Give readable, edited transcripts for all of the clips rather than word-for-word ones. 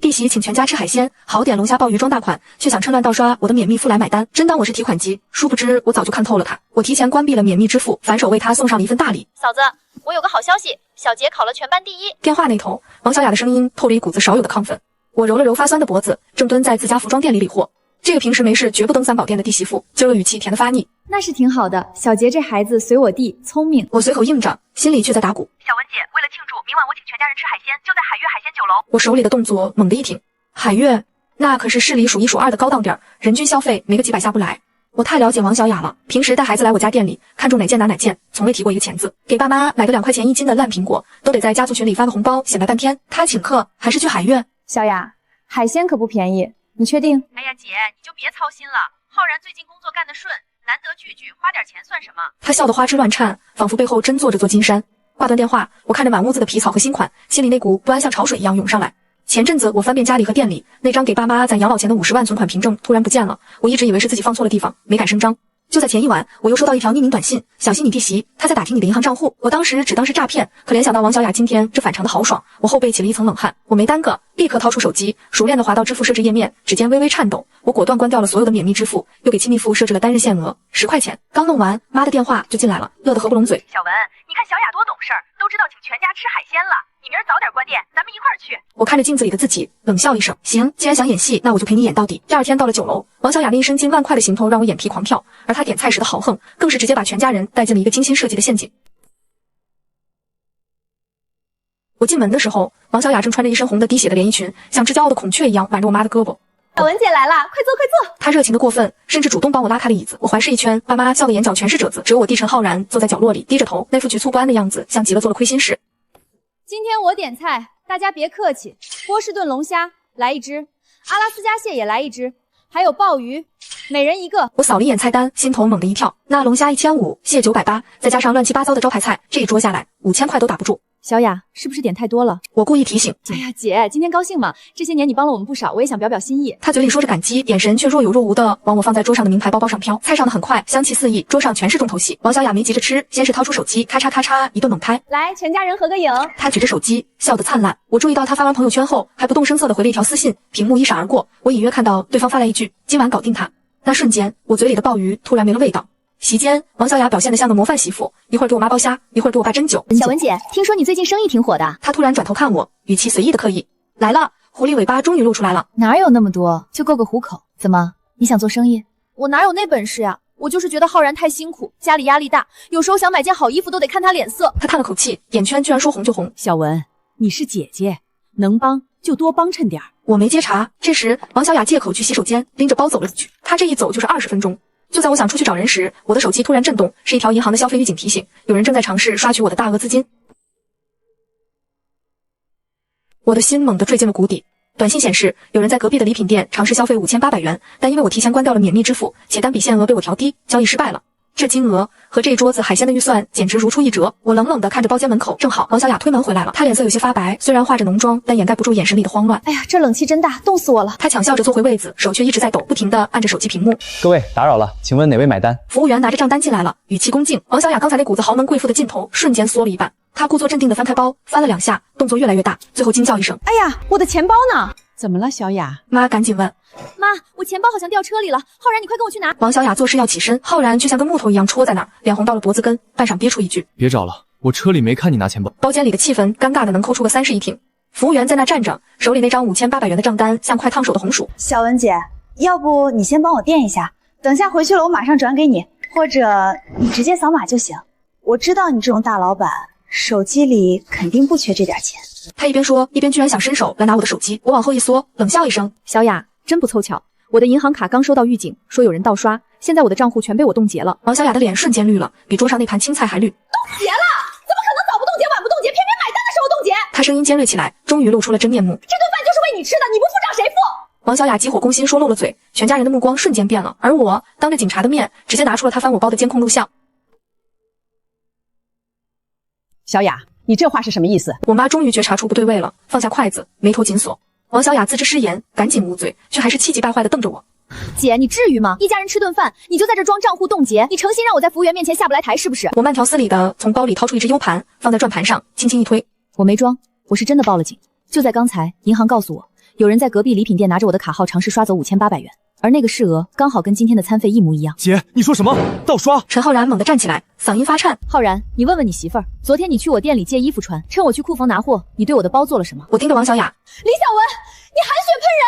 弟媳请全家吃海鲜，好点龙虾鲍鱼装大款，却想趁乱盗刷我的免密付来买单，真当我是提款机。殊不知我早就看透了他，我提前关闭了免密支付，反手为他送上了一份大礼。嫂子，我有个好消息，小杰考了全班第1。电话那头，王小雅的声音透着一股子少有的亢奋。我揉了揉发酸的脖子，正蹲在自家服装店里理货。这个平时没事绝不登三宝店的弟媳妇，今儿个语气甜得发腻。那是挺好的，小杰这孩子随我弟，聪明。我随口应着，心里却在打鼓。小文姐，为了庆祝，明晚我请全家人吃海鲜，就在海悦海鲜酒楼。我手里的动作猛地一停，海悦那可是市里数1数2的高档店，人均消费没个几百下不来。我太了解王小雅了，平时带孩子来我家店里，看中哪件拿哪件，从未提过一个钱字。给爸妈买个2块钱1斤的烂苹果，都得在家族群里发个红包，显摆半天。他请客还是去海悦？小雅，海鲜可不便宜，你确定？哎呀姐，你就别操心了，浩然最近工作干得顺，难得聚聚，花点钱算什么？他笑得花枝乱颤，仿佛背后真坐着座金山。挂断电话，我看着满屋子的皮草和新款，心里那股不安像潮水一样涌上来。前阵子我翻遍家里和店里，那张给爸妈攒养老钱的50万存款凭证突然不见了，我一直以为是自己放错了地方，没敢声张。就在前一晚，我又收到一条匿名短信，小心你弟媳，她在打听你的银行账户。我当时只当是诈骗，可联想到王小雅今天这反常的豪爽，我后背起了一层冷汗。我没耽搁，立刻掏出手机，熟练地滑到支付设置页面，指尖微微颤抖，我果断关掉了所有的免密支付，又给亲密付设置了单日限额10块钱。刚弄完，妈的电话就进来了，乐得合不拢嘴。小文，你看小雅多懂事儿，都知道请全家吃海鲜了，你明儿早点关店，咱们一块儿去。我看着镜子里的自己，冷笑一声，行，既然想演戏，那我就陪你演到底。第二天到了酒楼，王小雅那一身近万块的行头让我眼皮狂跳，而她点菜时的豪横，更是直接把全家人带进了一个精心设计的陷阱。我进门的时候，王小雅正穿着一身红的滴血的连衣裙，像只骄傲的孔雀一样挽着我妈的胳膊。小文姐来了，快坐快坐。她热情的过分，甚至主动帮我拉开了椅子。我环视一圈，爸妈笑得眼角全是褶子，只有我弟陈浩然坐在角落里，低着头，那副局促不安的样子，像极了做了亏心事。今天我点菜，大家别客气，波士顿龙虾来1只，阿拉斯加蟹也来1只，还有鲍鱼，每人1个。我扫了一眼菜单，心头猛地一跳，那龙虾1500，蟹980，再加上乱七八糟的招牌菜，这一桌下来5000块都打不住。小雅，是不是点太多了？我故意提醒。哎呀，姐，今天高兴嘛？这些年你帮了我们不少，我也想表表心意。她嘴里说着感激，眼神却若有若无的往我放在桌上的名牌包包上飘。菜上的很快，香气四溢，桌上全是重头戏。王小雅没急着吃，先是掏出手机，咔嚓咔嚓一顿猛拍。来，全家人合个影。她举着手机，笑得灿烂。我注意到她发完朋友圈后，还不动声色地回了一条私信，屏幕一闪而过，我隐约看到对方发来一句：今晚搞定他。那瞬间，我嘴里的鲍鱼突然没了味道。席间，王小雅表现得像个模范媳妇，一会儿给我妈包虾，一会儿给我爸斟酒。小文姐，听说你最近生意挺火的。她突然转头看我，语气随意的刻意。来了，狐狸尾巴终于露出来了。哪有那么多，就够个糊口。怎么，你想做生意？我哪有那本事呀？我就是觉得浩然太辛苦，家里压力大，有时候想买件好衣服都得看他脸色。她叹了口气，眼圈居然说红就红。小文，你是姐姐，能帮就多帮衬点儿。我没接茬。这时，王小雅借口去洗手间，拎着包走了进去。她这一走就是20分钟。就在我想出去找人时，我的手机突然震动，是一条银行的消费预警提醒，有人正在尝试刷取我的大额资金。我的心猛地坠进了谷底。短信显示，有人在隔壁的礼品店尝试消费5800元，但因为我提前关掉了免密支付，且单笔限额被我调低，交易失败了。这金额和这一桌子海鲜的预算简直如出一辙。我冷冷地看着包间门口，正好王小雅推门回来了，她脸色有些发白，虽然化着浓妆，但掩盖不住眼神里的慌乱。哎呀，这冷气真大，冻死我了。她抢笑着坐回位子，手却一直在抖，不停地按着手机屏幕。各位打扰了，请问哪位买单？服务员拿着账单进来了，语气恭敬。王小雅刚才那股子豪门贵妇的劲头瞬间缩了一半，她故作镇定地翻开包，翻了2下，动作越来越大，最后惊叫一声：“哎呀，我的钱包呢？”怎么了，小雅？妈赶紧问。妈，我钱包好像掉车里了，浩然，你快跟我去拿。王小雅做事要起身，浩然却像根木头一样戳在那儿，脸红到了脖子根，半晌憋出一句：“别找了，我车里没看你拿钱包。”包间里的气氛尴尬的能抠出个30一挺。服务员在那站着，手里那张5800元的账单像快烫手的红薯。小文姐，要不你先帮我垫一下，等下回去了我马上转给你，或者你直接扫码就行。我知道你这种大老板，手机里肯定不缺这点钱。他一边说，一边居然想伸手来拿我的手机。我往后一缩，冷笑一声：“小雅，真不凑巧，我的银行卡刚收到预警，说有人盗刷，现在我的账户全被我冻结了。”王小雅的脸瞬间绿了，比桌上那盘青菜还绿。冻结了？怎么可能早不冻结晚不冻结，偏偏买单的时候冻结？她声音尖锐起来，终于露出了真面目。这顿饭就是为你吃的，你不付账谁付？王小雅急火攻心说漏了嘴，全家人的目光瞬间变了，而我当着警察的面直接拿出了她翻我包的监控录像。小雅，你这话是什么意思？我妈终于觉察出不对位了，放下筷子，眉头紧锁。王小雅自知失言，赶紧捂嘴，却还是气急败坏地瞪着我。姐，你至于吗？一家人吃顿饭，你就在这装账户冻结，你诚心让我在服务员面前下不来台是不是？我慢条斯理地从包里掏出一只 U 盘，放在转盘上，轻轻一推。我没装，我是真的报了警。就在刚才，银行告诉我，有人在隔壁礼品店拿着我的卡号尝试刷走5800元，而那个市额刚好跟今天的餐费一模一样。姐，你说什么？盗刷？陈浩然猛地站起来，嗓音发颤。浩然，你问问你媳妇儿，昨天你去我店里借衣服穿，趁我去库房拿货，你对我的包做了什么？我盯着王小雅。李小文，你含血喷人！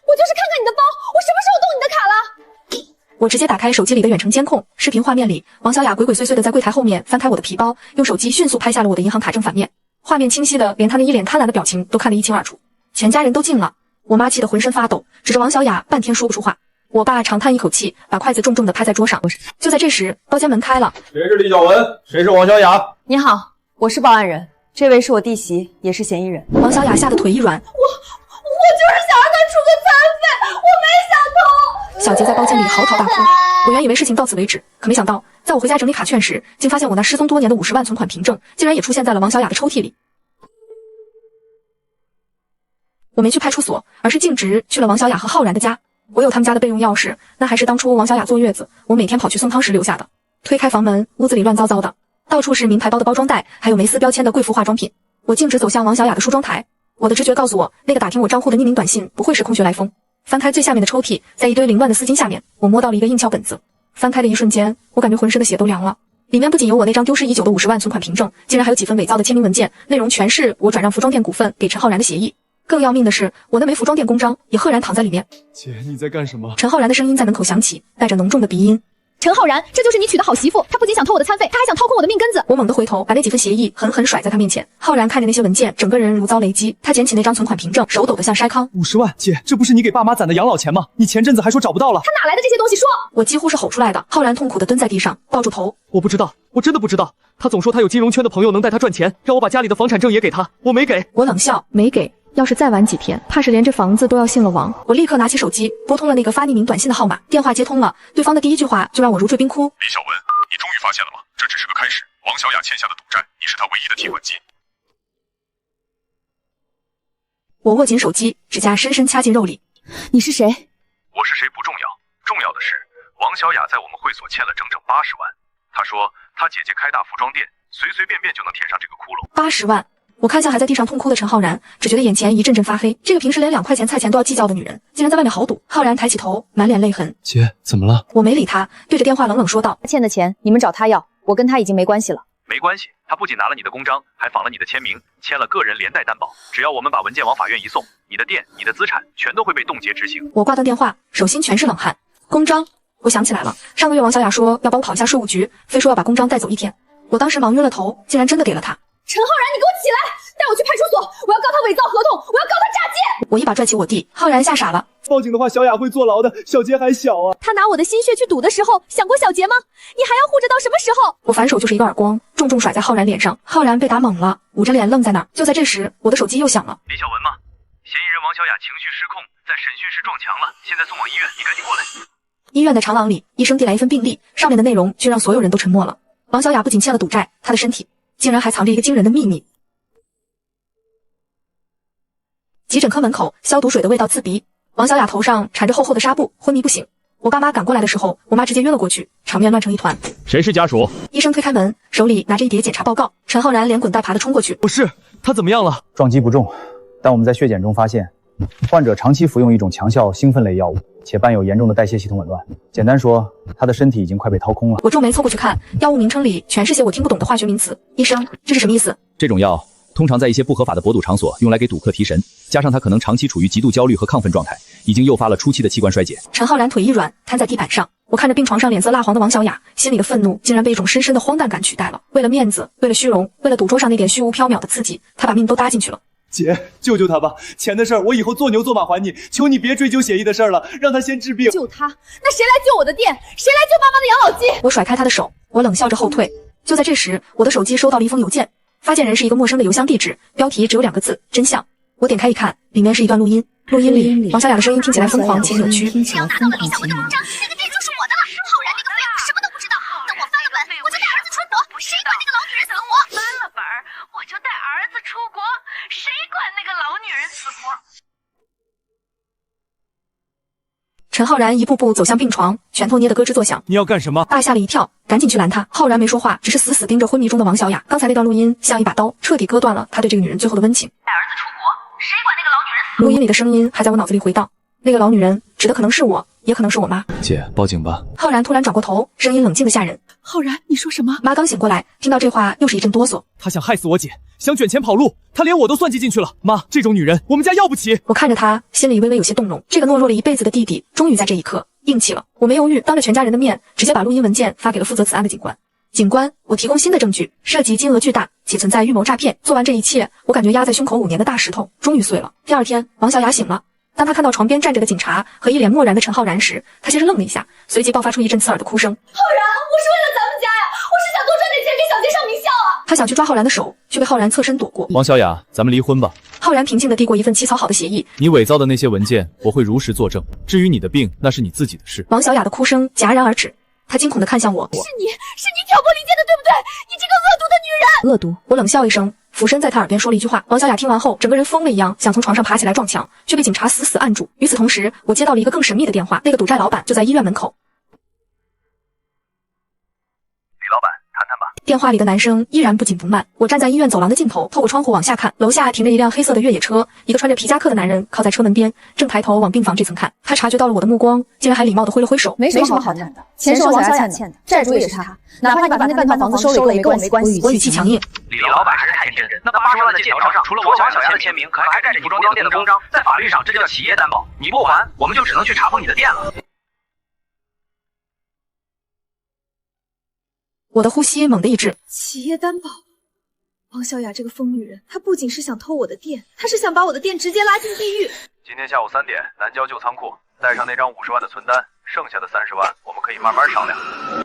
我就是看看你的包，我什么时候动你的卡了？我直接打开手机里的远程监控，视频画面里，王小雅鬼鬼祟祟的在柜台后面翻开我的皮包，用手机迅速拍下了我的银行卡正反面，画面清晰的连她那一脸贪婪的表情都看得一清二楚。全家人都静了，我妈气得浑身发抖，指着王小雅半天说不出话。我爸长叹一口气，把筷子重重地拍在桌上。就在这时，包间门开了。谁是李小文？谁是王小雅？你好，我是报案人，这位是我弟媳，也是嫌疑人。王小雅吓得腿一软，我就是想让他出个餐费，我没想通。小杰在包间里嚎啕大哭。我原以为事情到此为止，可没想到，在我回家整理卡券时，竟发现我那失踪多年的50万存款凭证，竟然也出现在了王小雅的抽屉里。我没去派出所，而是径直去了王小雅和浩然的家。我有他们家的备用钥匙，那还是当初王小雅坐月子，我每天跑去送汤时留下的。推开房门，屋子里乱糟糟的，到处是名牌包的包装袋，还有蕾丝标签的贵妇化妆品。我径直走向王小雅的梳妆台，我的直觉告诉我，那个打听我账户的匿名短信不会是空穴来风。翻开最下面的抽屉，在一堆凌乱的丝巾下面，我摸到了一个硬壳本子。翻开的一瞬间，我感觉浑身的血都凉了。里面不仅有我那张丢失已久的50万存款凭证，竟然还有几份伪造的签名文件，内容全是我转让服装店股份给陈浩然的协议。更要命的是，我那枚服装店公章也赫然躺在里面。姐，你在干什么？陈浩然的声音在门口响起，带着浓重的鼻音。陈浩然，这就是你娶的好媳妇，她不仅想偷我的餐费，她还想掏空我的命根子。我猛地回头，把那几份协议狠狠甩在他面前。浩然看着那些文件，整个人如遭雷击。他捡起那张存款凭证，手抖得像筛糠。50万，姐，这不是你给爸妈攒的养老钱吗？你前阵子还说找不到了。他哪来的这些东西？说！我几乎是吼出来的。浩然痛苦地蹲在地上，抱住头。我不知道，我真的不知道。他总说他有金融圈的朋友能带他赚钱，让我把家里的房产证也给他，我没给。我冷笑，没给。要是再晚几天，怕是连这房子都要姓了王。我立刻拿起手机，拨通了那个发匿名短信的号码。电话接通了，对方的第一句话就让我如坠冰窟。李小文，你终于发现了吗？这只是个开始。王小雅欠下的赌债，你是她唯一的提款机。我握紧手机，指甲深深掐进肉里。你是谁？我是谁不重要，重要的是王小雅在我们会所欠了整整80万。她说她姐姐开大服装店，随随便便就能填上这个窟窿。80万。我看向还在地上痛哭的陈浩然，只觉得眼前一阵阵发黑。这个平时连2块钱菜钱都要计较的女人，竟然在外面豪赌。浩然抬起头，满脸泪痕。姐，怎么了？我没理他，对着电话冷冷说道：欠的钱你们找他要，我跟他已经没关系了。没关系，他不仅拿了你的公章，还仿了你的签名，签了个人连带担保。只要我们把文件往法院一送，你的店、你的资产全都会被冻结执行。我挂断电话，手心全是冷汗。公章，我想起来了，上个月王小雅说要帮我跑一下税务局，非说要把公章带走1天。我当时忙晕了头，竟然真的给了他。陈浩然，你给我起来，带我去派出所，我要告他伪造合同，我要告他诈骗。我一把拽起我弟，浩然吓傻了。报警的话，小雅会坐牢的，小杰还小啊。他拿我的心血去赌的时候，想过小杰吗？你还要护着到什么时候？我反手就是一个耳光，重重甩在浩然脸上。浩然被打懵了，捂着脸愣在那儿。就在这时，我的手机又响了。李小文吗？嫌疑人王小雅情绪失控，在审讯室撞墙了，现在送往医院，你赶紧过来。医院的长廊里，医生递来一份病历，上面的内容却让所有人都沉默了。王小雅不仅欠了赌债，她的身体竟然还藏着一个惊人的秘密。急诊科门口，消毒水的味道刺鼻。王小雅头上缠着厚厚的纱布，昏迷不醒。我爸妈赶过来的时候，我妈直接晕了过去，场面乱成一团。谁是家属？医生推开门，手里拿着一叠检查报告。陈浩然连滚带爬的冲过去。不是，他怎么样了？撞击不重，但我们在血检中发现，患者长期服用一种强效兴奋类药物，且伴有严重的代谢系统紊乱。简单说，他的身体已经快被掏空了。我皱眉凑过去看，药物名称里全是些我听不懂的化学名词。医生，这是什么意思？这种药通常在一些不合法的博赌场所用来给赌客提神，加上他可能长期处于极度焦虑和亢奋状态，已经诱发了初期的器官衰竭。陈浩然腿一软，瘫在地板上。我看着病床上脸色蜡黄的王小雅，心里的愤怒竟然被一种深深的荒诞感取代了。为了面子，为了虚荣，为了赌桌上那点虚无缥缈的刺激，他把命都搭进去了。姐，救救他吧！钱的事儿我以后做牛做马还你，求你别追究协议的事儿了，让他先治病。救他？那谁来救我的店？谁来救爸妈的养老金？我甩开他的手，我冷笑着后退。就在这时，我的手机收到了一封邮件，发件人是一个陌生的邮箱地址，标题只有2个字：真相。我点开一看，里面是一段录音。录音里，王小雅的声音听起来疯狂且扭曲。只要拿到了李小文的公章，那个店就是我的了。浩然那个废物什么都不知道，等我翻了本，我就带儿子出国，谁管那个老女人死活？翻了本我就带儿子出国，谁管那个老女人死活？陈浩然一步步走向病床，拳头捏得咯吱作响。你要干什么？爸吓了一跳，赶紧去拦他。浩然没说话，只是死死盯着昏迷中的王小雅。刚才那段录音像一把刀，彻底割断了他对这个女人最后的温情。带儿子出国，谁管那个老女人死录音里的声音还在我脑子里回荡。那个老女人指的可能是我，也可能是我妈。姐，报警吧。浩然突然转过头，声音冷静的吓人。浩然，你说什么？妈刚醒过来，听到这话又是一阵哆嗦。他想害死我姐，想卷钱跑路，他连我都算计进去了。妈，这种女人我们家要不起。我看着他，心里微微有些动容。这个懦弱了一辈子的弟弟，终于在这一刻硬气了。我没犹豫，当着全家人的面，直接把录音文件发给了负责此案的警官。警官，我提供新的证据，涉及金额巨大，且存在预谋诈骗。做完这一切，我感觉压在胸口5年的大石头终于碎了。第二天，王小雅醒了。当他看到床边站着的警察和一脸漠然的陈浩然时，他先是愣了一下，随即爆发出一阵刺耳的哭声。浩然，我是为了咱们家呀，我是想多赚点钱给小杰上名校啊！他想去抓浩然的手，却被浩然侧身躲过。王小雅，咱们离婚吧。浩然平静地递过一份起草好的协议。你伪造的那些文件，我会如实作证。至于你的病，那是你自己的事。王小雅的哭声戛然而止，她惊恐地看向我。是你挑拨离间的，对不对？你这个恶毒的女人！恶毒！我冷笑一声，俯身在他耳边说了一句话。王小雅听完后，整个人疯了一样，想从床上爬起来撞墙，却被警察死死按住。与此同时，我接到了一个更神秘的电话，那个赌债老板就在医院门口。李老板，谈谈吧。电话里的男声依然不紧不慢。我站在医院走廊的尽头，透过窗户往下看，楼下停着一辆黑色的越野车，一个穿着皮夹克的男人靠在车门边，正抬头往病房这层看。他察觉到了我的目光，竟然还礼貌地挥了挥手。没什么好谈的，钱是王小雅欠的，债主也是他，哪怕你把那半套房子收了也跟我没关系。我语气强硬。李老板还是太天真，那80万的借条上，除了王小雅的签名，可还盖着你服装店的公章，在法律上这叫企业担保，你不还，我们就只能去查封你的店了。我的呼吸猛地一滞。企业担保，王小雅这个疯女人，她不仅是想偷我的店，她是想把我的店直接拉进地狱。今天下午3点，南郊旧仓库，带上那张50万的存单，剩下的30万我们可以慢慢商量。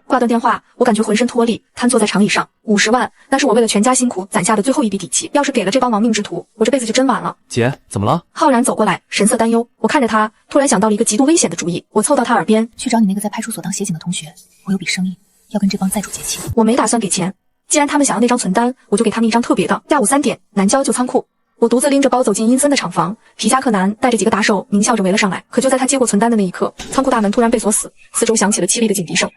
挂断电话，我感觉浑身脱力，瘫坐在长椅上。50万，那是我为了全家辛苦攒下的最后一笔底气，要是给了这帮亡命之徒，我这辈子就真完了。姐，怎么了？浩然走过来，神色担忧。我看着他，突然想到了一个极度危险的主意。我凑到他耳边，去找你那个在派出所当协警的同学，我有笔生意要跟这帮债主结清。我没打算给钱，既然他们想要那张存单，我就给他们一张特别的。下午3点，南郊旧仓库。我独自拎着包走进阴森的厂房，皮夹克男带着几个打手狞笑着围了上来。可就在他接过存单的那一刻，仓库大门突然被锁死，四周响起了凄厉的警笛声。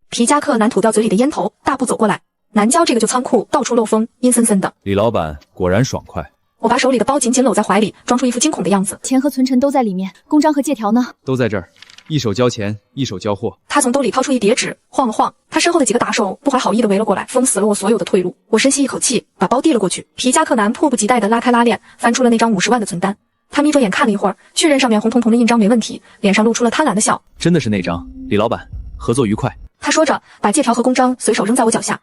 皮夹克男吐掉嘴里的烟头，大步走过来。南郊这个旧仓库到处漏风，阴森森的。李老板果然爽快。我把手里的包紧紧搂在怀里，装出一副惊恐的样子。钱和存陈都在里面，公章和借条呢？都在这儿，一手交钱，一手交货。他从兜里掏出一叠纸，晃了晃，他身后的几个打手不怀好意地围了过来，封死了我所有的退路。我深吸一口气，把包递了过去。皮夹克男迫不及待地拉开拉链，翻出了那张50万的存单。他眯着眼看了一会儿，确认上面红彤彤的印章没问题，脸上露出了贪婪的笑。真的是那张，李老板，合作愉快。他说着，把借条和公章随手扔在我脚下。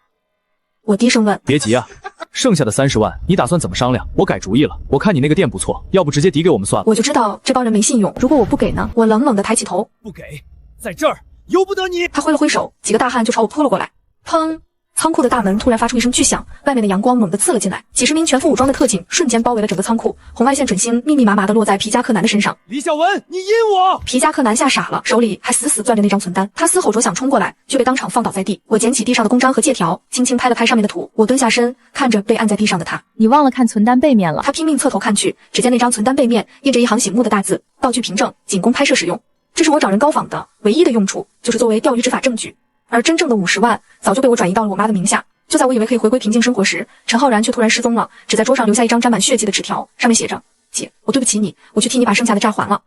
我低声问：别急啊，剩下的30万你打算怎么商量？我改主意了，我看你那个店不错，要不直接抵给我们算了。我就知道这帮人没信用，如果我不给呢？我冷冷地抬起头，不给，在这儿由不得你。他挥了挥手，几个大汉就朝我扑了过来。砰！仓库的大门突然发出一声巨响，外面的阳光猛地刺了进来，几十名全副武装的特警瞬间包围了整个仓库，红外线准星密密麻麻地落在皮夹克男的身上。李小文，你阴我！皮夹克男吓傻了，手里还死死攥着那张存单。他嘶吼着想冲过来，却被当场放倒在地。我捡起地上的公章和借条，轻轻拍了拍上面的土。我蹲下身，看着被按在地上的他。你忘了看存单背面了。他拼命侧头看去，只见那张存单背面印着一行醒目的大字：道具凭证，仅供拍摄使用。这是我找人高仿的唯一的用处，就是作为钓鱼执法证据。而真正的50万早就被我转移到了我妈的名下。就在我以为可以回归平静生活时，陈浩然却突然失踪了，只在桌上留下一张沾满血迹的纸条，上面写着：姐，我对不起你，我去替你把剩下的债还了。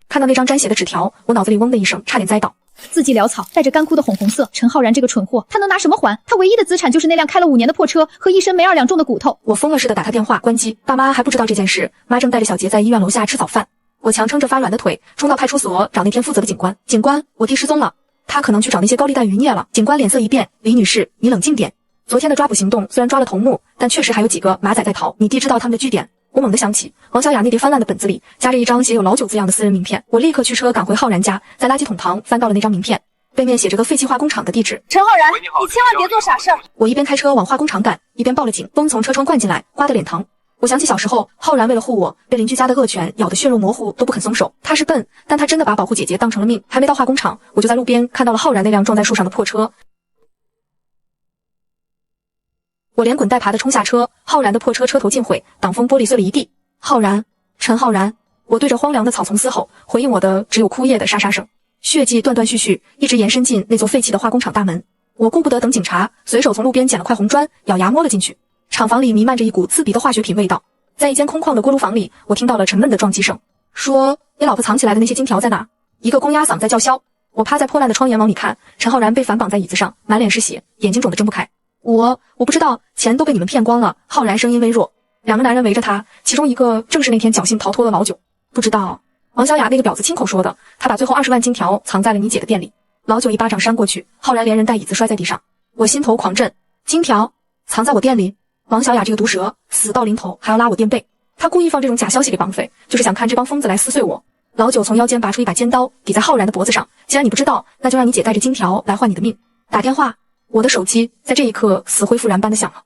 看到那张沾血的纸条，我脑子里嗡的一声，差点栽倒。字迹潦草，带着干枯的红色。陈浩然这个蠢货，他能拿什么还？他唯一的资产就是那辆开了5年的破车和一身没2两重的骨头。我疯了似的打他电话，关机。爸妈还不知道这件事，妈正带着小杰在医院楼下吃早饭。我强撑着发软的腿，冲到派出所找那天负责的警官。警官，我弟失踪了。他可能去找那些高利贷余孽了。警官脸色一变，李女士，你冷静点。昨天的抓捕行动虽然抓了头目，但确实还有几个马仔在逃。你弟知道他们的据点？我猛地想起王小雅那叠翻烂的本子里夹着一张写有老九字样的私人名片。我立刻驱车赶回浩然家，在垃圾桶旁翻到了那张名片，背面写着个废弃化工厂的地址。陈浩然，你千万别做傻事儿。我一边开车往化工厂赶，一边报了警。风从车窗灌进来，刮得脸疼。我想起小时候，浩然为了护我，被邻居家的恶犬咬得血肉模糊，都不肯松手。他是笨，但他真的把保护姐姐当成了命。还没到化工厂，我就在路边看到了浩然那辆撞在树上的破车。我连滚带爬的冲下车，浩然的破车车头尽毁，挡风玻璃碎了一地。浩然，陈浩然！我对着荒凉的草丛嘶吼，回应我的只有枯叶的沙沙声。血迹断断续续，一直延伸进那座废弃的化工厂大门。我顾不得等警察，随手从路边捡了块红砖，咬牙摸了进去。厂房里弥漫着一股刺鼻的化学品味道。在一间空旷的锅炉房里，我听到了沉闷的撞击声。说：“你老婆藏起来的那些金条在哪？”一个公鸭嗓在叫嚣。我趴在破烂的窗沿往里看，陈浩然被反绑在椅子上，满脸是血，眼睛肿得睁不开。我不知道，钱都被你们骗光了。浩然声音微弱。两个男人围着他，其中一个正是那天侥幸逃脱的老九。不知道，王小雅那个婊子亲口说的，他把最后20万金条藏在了你姐的店里。老九一巴掌扇过去，浩然连人带椅子摔在地上。我心头狂震，金条藏在我店里？王小雅这个毒蛇，死到临头还要拉我垫背。他故意放这种假消息给绑匪，就是想看这帮疯子来撕碎我。老九从腰间拔出一把尖刀，抵在浩然的脖子上。既然你不知道，那就让你姐带着金条来换你的命。打电话。我的手机在这一刻死灰复燃般的响了。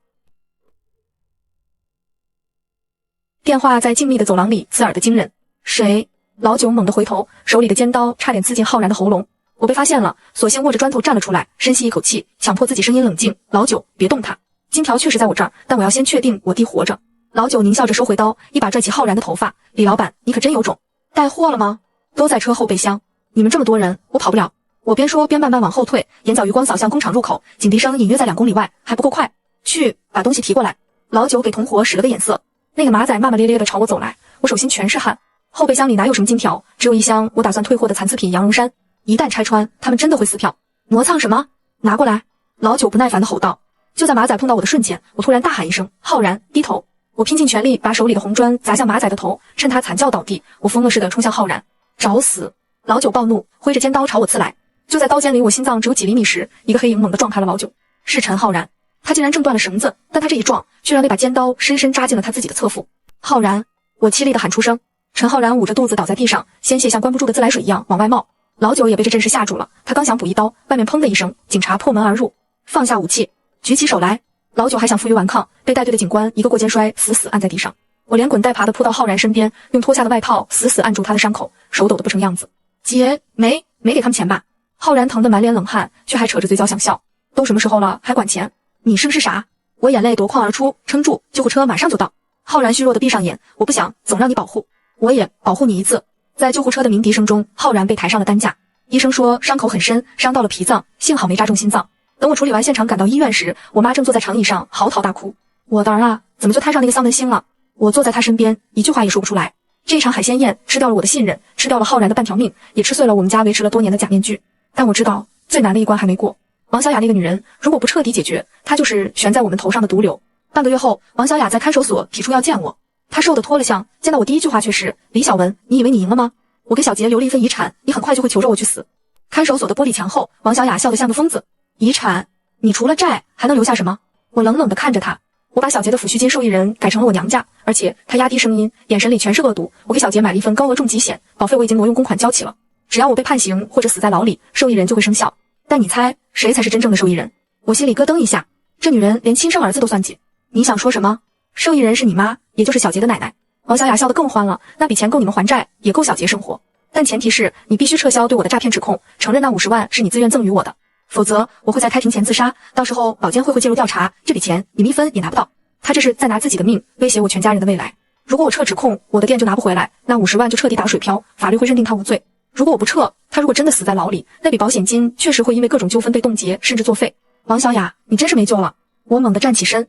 电话在静谧的走廊里刺耳的惊人。谁？老九猛地回头，手里的尖刀差点刺进浩然的喉咙。我被发现了，索性握着砖头站了出来，深吸一口气，强迫自己声音冷静。老九，别动他。金条确实在我这儿，但我要先确定我弟活着。老九狞笑着收回刀，一把拽起浩然的头发。李老板，你可真有种。带货了吗？都在车后备箱。你们这么多人，我跑不了。我边说边慢慢往后退，眼角余光扫向工厂入口，警笛声隐约在2公里外，还不够快。去，把东西提过来。老九给同伙使了个眼色。那个马仔骂骂咧咧地朝我走来，我手心全是汗。后备箱里哪有什么金条，只有一箱我打算退货的残次品羊绒衫。一旦拆穿，他们真的会撕票。磨蹭什么？拿过来！老九不耐烦地吼道。就在马仔碰到我的瞬间，我突然大喊一声：浩然，低头！我拼尽全力把手里的红砖砸向马仔的头，趁他惨叫倒地，我疯了似的冲向浩然。找死！老九暴怒，挥着尖刀朝我刺来。就在刀尖离我心脏只有几厘米时，一个黑影猛地撞开了老九。是陈浩然。他竟然挣断了绳子，但他这一撞却让那把尖刀深深扎进了他自己的侧腹。浩然！我凄厉地喊出声。陈浩然捂着肚子倒在地上，鲜血像关不住的自来水一样往外冒。老九也被这阵势吓住了，他刚想补一刀，外面砰的一声，警察破门而入。放下武器，举起手来。老九还想负隅顽抗，被带队的警官一个过肩摔，死死按在地上。我连滚带爬地扑到浩然身边，用脱下的外套死死按住他的伤口，手抖得不成样子。姐，没给他们钱吧？浩然疼得满脸冷汗，却还扯着嘴角想笑。都什么时候了，还管钱？你是不是傻？我眼泪夺眶而出，撑住，救护车马上就到。浩然虚弱地闭上眼，我不想，总让你保护，我也保护你一次。在救护车的鸣笛声中，浩然被抬上了担架。医生说伤口很深，伤到了脾脏，幸好没扎中心脏。等我处理完现场赶到医院时，我妈正坐在长椅上嚎啕大哭。我的儿啊，怎么就摊上那个丧门星了？我坐在他身边，一句话也说不出来。这场海鲜宴吃掉了我的信任，吃掉了浩然的半条命，也吃碎了我们家维持了多年的假面具。但我知道最难的一关还没过。王小雅那个女人，如果不彻底解决，她就是悬在我们头上的毒瘤。半个月后，王小雅在看守所提出要见我，她瘦得脱了相，见到我第一句话却是：李小文，你以为你赢了吗？我给小杰留了一份遗产，你很快就会求着我去死。看守所的玻璃墙后，王小雅笑得像个疯子。遗产？你除了债还能留下什么？我冷冷地看着她。我把小杰的抚恤金受益人改成了我娘家，而且她压低声音，眼神里全是恶毒。我给小杰买了一份高额重疾险，保费我已经挪用公款交齐了。只要我被判刑或者死在牢里，受益人就会生效。但你猜谁才是真正的受益人？我心里咯噔一下，这女人连亲生儿子都算计。你想说什么？受益人是你妈，也就是小杰的奶奶。王小雅笑得更欢了，那笔钱够你们还债，也够小杰生活。但前提是你必须撤销对我的诈骗指控，承认那50万是你自愿赠予我的，否则我会在开庭前自杀，到时候保监会介入调查，这笔钱你们一分也拿不到。他这是在拿自己的命威胁我全家人的未来。如果我撤指控，我的店就拿不回来，那50万就彻底打水漂，法律会认定他无罪。如果我不撤，他如果真的死在牢里，那笔保险金确实会因为各种纠纷被冻结，甚至作废。王小雅，你真是没救了。我猛地站起身，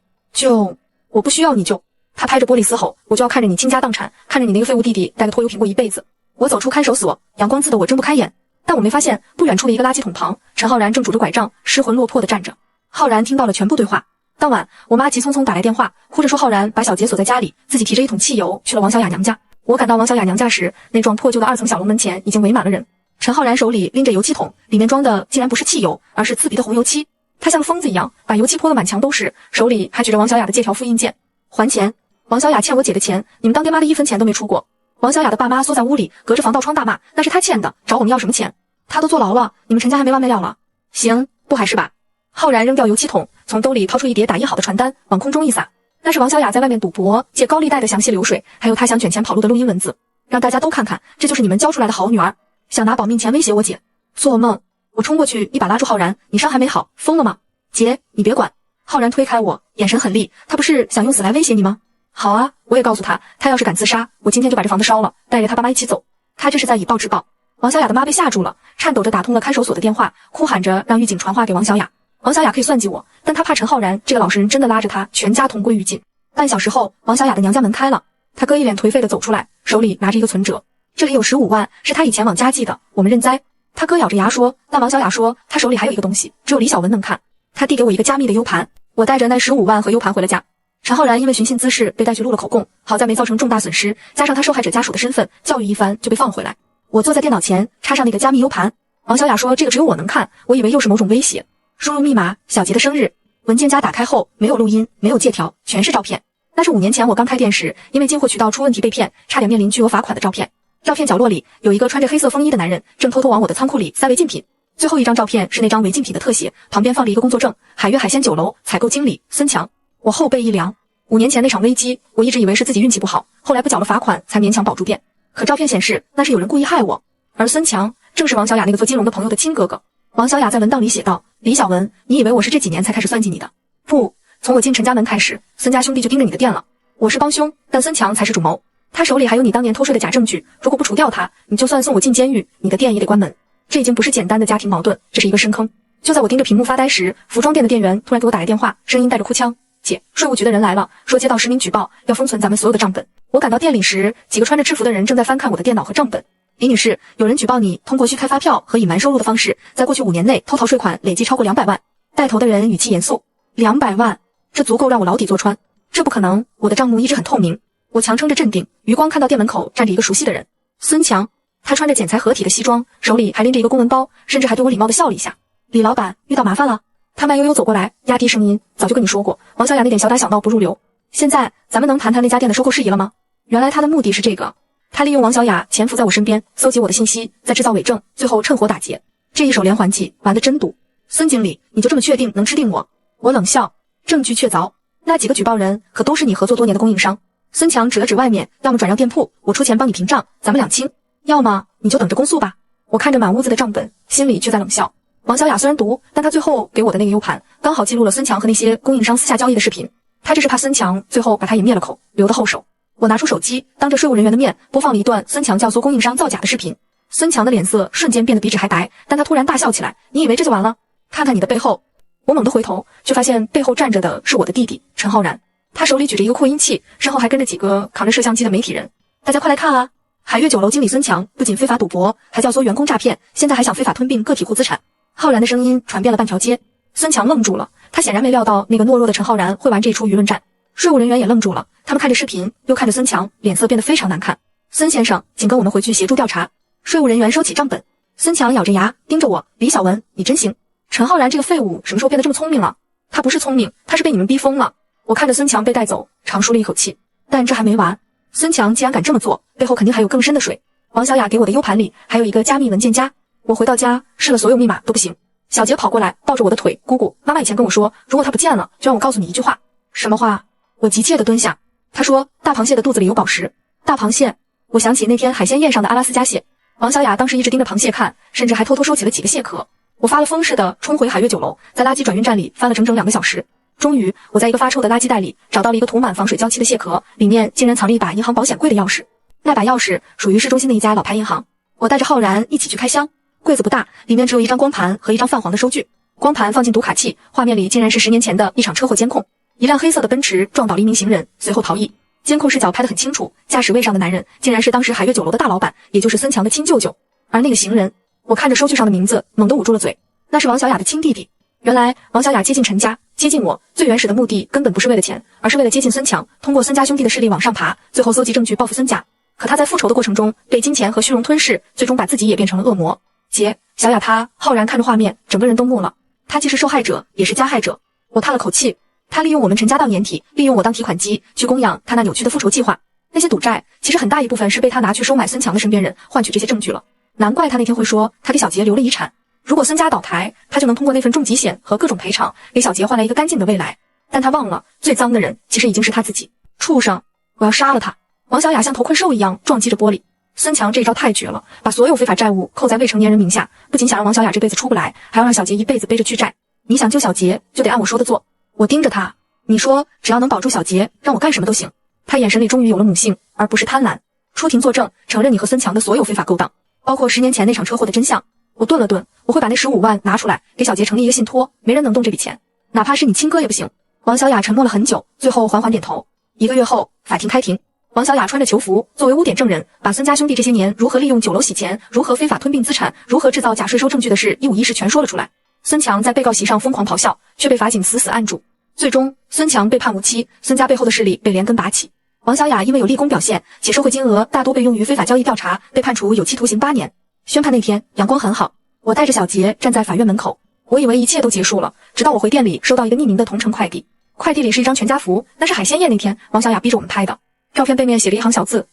我不需要你救。他拍着玻璃嘶吼，我就要看着你倾家荡产，看着你那个废物弟弟带个拖油瓶过一辈子。我走出看守所，阳光刺得我睁不开眼，但我没发现不远处的一个垃圾桶旁，陈浩然正拄着拐杖，失魂落魄地站着。浩然听到了全部对话。当晚，我妈急匆匆打来电话，哭着说浩然把小杰锁在家里，自己提着一桶汽油去了王小雅娘家。我赶到王小雅娘家时，那幢破旧的2层小楼门前已经围满了人。陈浩然手里拎着油漆桶，里面装的竟然不是汽油，而是刺鼻的红油漆。他像个疯子一样，把油漆泼得满墙都是，手里还举着王小雅的借条复印件。还钱！王小雅欠我姐的钱，你们当爹妈的1分钱都没出过。王小雅的爸妈缩在屋里，隔着防盗窗大骂，那是他欠的，找我们要什么钱？他都坐牢了，你们陈家还没完没了了？行，不还是吧？浩然扔掉油漆桶，从兜里掏出一叠打印好的传单，往空中一撒。那是王小雅在外面赌博借高利贷的详细流水，还有她想卷钱跑路的录音文字，让大家都看看，这就是你们教出来的好女儿，想拿保命钱威胁我姐。做梦！我冲过去一把拉住浩然，你伤还没好，疯了吗？姐，你别管。浩然推开我，眼神狠厉，他不是想用死来威胁你吗？好啊，我也告诉他，他要是敢自杀，我今天就把这房子烧了，带着他爸妈一起走。他这是在以暴制暴。王小雅的妈被吓住了，颤抖着打通了看守所的电话，哭喊着让狱警传话给王小雅。王小雅可以算计我，但她怕陈浩然这个老实人真的拉着她全家同归于尽。半小时后，王小雅的娘家门开了，她哥一脸颓废的走出来，手里拿着一个存折，这里有15万，是他以前往家寄的，我们认栽。他哥咬着牙说，但王小雅说他手里还有一个东西，只有李小文能看。他递给我一个加密的 U 盘，我带着那15万和 U 盘回了家。陈浩然因为寻衅滋事被带去录了口供，好在没造成重大损失，加上他受害者家属的身份，教育一番就被放回来。我坐在电脑前，插上那个加密 U 盘。王小雅说这个只有我能看，我以为又是某种威胁。输入密码，小杰的生日。文件夹打开后，没有录音，没有借条，全是照片。那是5年前我刚开店时，因为进货渠道出问题被骗，差点面临巨额罚款的照片。照片角落里有一个穿着黑色风衣的男人，正偷偷往我的仓库里塞违禁品。最后一张照片是那张违禁品的特写，旁边放着一个工作证，海悦海鲜酒楼采购经理孙强。我后背一凉。5年前那场危机，我一直以为是自己运气不好，后来不缴了罚款才勉强保住店。可照片显示，那是有人故意害我。而孙强正是王小雅那个做金融的朋友的亲哥哥。王小雅在文档里写道：李小文，你以为我是这几年才开始算计你的？不，从我进陈家门开始，孙家兄弟就盯着你的店了。我是帮凶，但孙强才是主谋。他手里还有你当年偷税的假证据，如果不除掉他，你就算送我进监狱，你的店也得关门。这已经不是简单的家庭矛盾，这是一个深坑。就在我盯着屏幕发呆时，服装店的店员突然给我打来电话，声音带着哭腔：姐，税务局的人来了，说接到实名举报，要封存咱们所有的账本。我赶到店里时，几个穿着制服的人正在翻看我的电脑和账本。李女士，有人举报你通过虚开发票和隐瞒收入的方式，在过去5年内偷逃税款累计超过200万。带头的人语气严肃：200万，这足够让我牢底坐穿。这不可能，我的账目一直很透明。我强撑着镇定，余光看到店门口站着一个熟悉的人，孙强。他穿着剪裁合体的西装，手里还拎着一个公文包，甚至还对我礼貌地笑了一下。李老板，遇到麻烦了。他慢悠悠走过来，压低声音：早就跟你说过，王小雅那点小打小闹不入流。现在咱们能谈谈那家店的收购事宜了吗？原来他的目的是这个，他利用王小雅潜伏在我身边，搜集我的信息，再制造伪证，最后趁火打劫。这一手连环计玩得真毒。孙经理，你就这么确定能吃定我？我冷笑，证据确凿，那几个举报人可都是你合作多年的供应商。孙强指了指外面，要么转让店铺，我出钱帮你平账，咱们两清；要么你就等着公诉吧。我看着满屋子的账本，心里却在冷笑。王小雅虽然毒，但她最后给我的那个 U 盘，刚好记录了孙强和那些供应商私下交易的视频。她这是怕孙强最后把他也灭了口，留的后手。我拿出手机，当着税务人员的面播放了一段孙强教唆供应商造假的视频。孙强的脸色瞬间变得比纸还白，但他突然大笑起来：你以为这就完了？看看你的背后。我猛地回头，却发现背后站着的是我的弟弟陈浩然。他手里举着一个扩音器，身后还跟着几个扛着摄像机的媒体人。大家快来看啊！海悦酒楼经理孙强不仅非法赌博，还教唆员工诈骗，现在还想非法吞并个体户资产。浩然的声音传遍了半条街。孙强愣住了，他显然没料到那个懦弱的陈浩然会玩这出舆论战。税务人员也愣住了，他们看着视频，又看着孙强，脸色变得非常难看。孙先生，请跟我们回去协助调查。税务人员收起账本。孙强咬着牙盯着我：李小文，你真行。陈浩然这个废物什么时候变得这么聪明了？他不是聪明，他是被你们逼疯了。我看着孙强被带走，长舒了一口气。但这还没完，孙强既然敢这么做，背后肯定还有更深的水。王小雅给我的 U 盘里还有一个加密文件夹，我回到家试了所有密码都不行。小杰跑过来抱着我的腿：姑姑，妈妈以前跟我说，如果他不见了，就让我告诉你一句话。什么话？我急切地蹲下。他说大螃蟹的肚子里有宝石。大螃蟹，我想起那天海鲜宴上的阿拉斯加蟹。王小雅当时一直盯着螃蟹看，甚至还偷偷收起了几个蟹壳。我发了疯似的冲回海悦酒楼，在垃圾转运站里翻了整整2个小时。终于，我在一个发臭的垃圾袋里找到了一个涂满防水胶漆的蟹壳，里面竟然藏了一把银行保险柜的钥匙。那把钥匙属于市中心的一家老牌银行。我带着浩然一起去开箱，柜子不大，里面只有一张光盘和一张泛黄的收据。光盘放进读卡器，画面里竟然是10年前的一场车祸监控。一辆黑色的奔驰撞倒了一名行人，随后逃逸。监控视角拍得很清楚，驾驶位上的男人竟然是当时海悦酒楼的大老板，也就是孙强的亲舅舅。而那个行人，我看着收据上的名字，猛地捂住了嘴。那是王小雅的亲弟弟。原来王小雅接近陈家，接近我，最原始的目的根本不是为了钱，而是为了接近孙强，通过孙家兄弟的势力往上爬，最后搜集证据报复孙家。可他在复仇的过程中被金钱和虚荣吞噬，最终把自己也变成了恶魔。姐，小雅她，浩然看着画面，整个人都木了。他既是受害者，也是加害者。我叹了口气。他利用我们陈家当掩体，利用我当提款机，去供养他那扭曲的复仇计划。那些赌债，其实很大一部分是被他拿去收买孙强的身边人，换取这些证据了。难怪他那天会说，他给小杰留了遗产。如果孙家倒台，他就能通过那份重疾险和各种赔偿，给小杰换来一个干净的未来。但他忘了，最脏的人其实已经是他自己。畜生！我要杀了他！王小雅像头困兽一样撞击着玻璃。孙强这招太绝了，把所有非法债务扣在未成年人名下，不仅想让王小雅这辈子出不来，还要让小杰一辈子背着巨债。你想救小杰，就得按我说的做。我盯着他，你说只要能保住小杰，让我干什么都行。他眼神里终于有了母性，而不是贪婪。出庭作证，承认你和孙强的所有非法勾当，包括10年前那场车祸的真相。我顿了顿，我会把那15万拿出来，给小杰成立一个信托，没人能动这笔钱，哪怕是你亲哥也不行。王小雅沉默了很久，最后缓缓点头。1个月后，法庭开庭。王小雅穿着囚服，作为污点证人，把孙家兄弟这些年如何利用酒楼洗钱，如何非法吞并资产，如何制造假税收证据的事，一五一十全说了出来。孙强在被告席上疯狂咆哮，却被法警死死按住。最终，孙强被判无期，孙家背后的势力被连根拔起。王小雅因为有立功表现，且受贿金额大多被用于非法交易调查，被判处有期徒刑8年。宣判那天，阳光很好，我带着小杰站在法院门口，我以为一切都结束了，直到我回店里收到一个匿名的同城快递，快递里是一张全家福，那是海鲜宴那天王小雅逼着我们拍的。照片背面写了一行小字：